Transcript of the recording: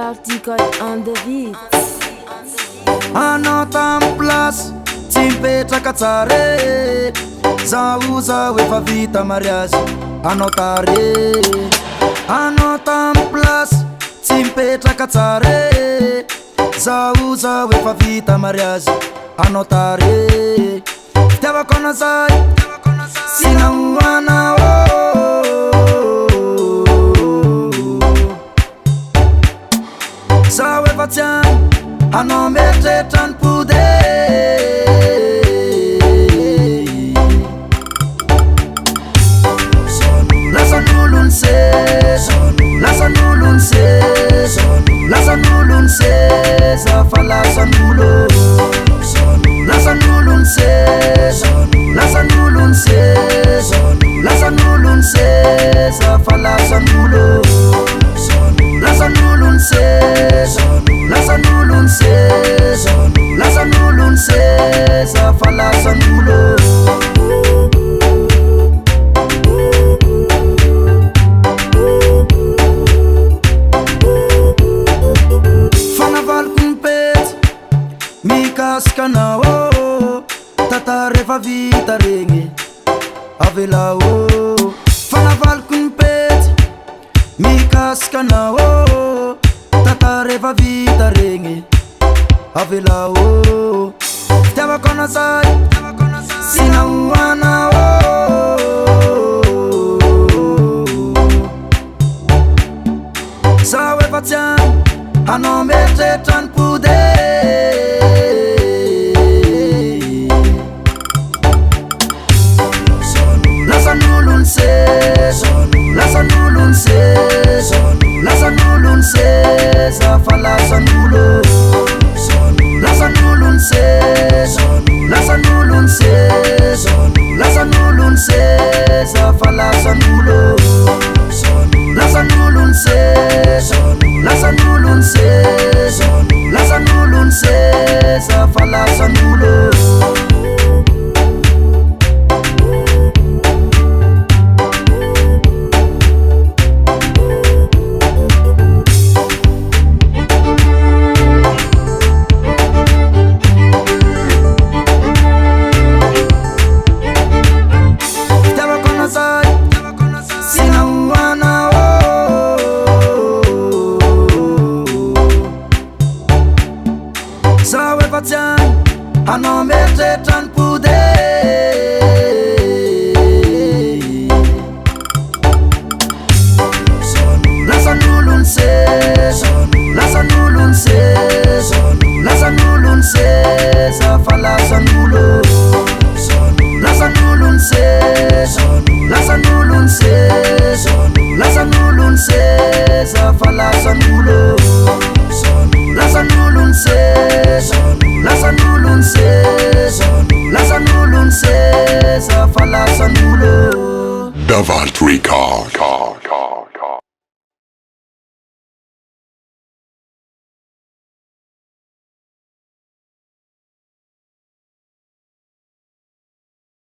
Article on the beat. Anao tamy plasy tsy mipetraka tsare, zaho efa vita mariazy anao tare. Anao tamy plasy tsy mipetraka tsare, zaho efa vita mariazy anao tare. Fitiavako anao zay sy nahoana zaho efa tsy any anao mieritreritra ny pode. Lasan'olo ny seza, lasan'olo ny seza, lasan'olo ny seza fa lasan'olo. Lasan'olo ny seza, lasan'olo ny seza, lasan'olo ny seza fa lasan'olo. Lasan'olo ny seza, lasan'olo ny seza, lasan'olo ny seza fa lasan'olo. Fanavaliko ny pety mikasika anao tata rehefa vita regny avela Fanavaliko ny pety mikasika anao tata rehefa vita regny avela Fitiavako anao zay sy nahoana zaho efa tsy any anao mieritreritra ny pode. Lasan'olo ny seza, lasan'olo ny seza, lasan'olo ny seza fa lasan'olo. Lasan'olo ny seza, lasan'olo ny seza, lasan'olo ny seza fa lasan'olo. Lasan'olo ny seza, lasan'olo ny seza, lasan'olo ny seza fa lasan'olo. Zaho efa tsy any anao mieritreritra ny pode. Lasan'olo ny seza, lasan'olo ny seza, lasan'olo ny seza fa lasan'olo. Lasan'olo ny seza, lasan'olo ny seza, lasan'olo ny seza fa lasan'olo. Lasan'olo ny seza, lasan'olo ny seza, lasan'olo ny seza fa lasan'olo. Davalt Record.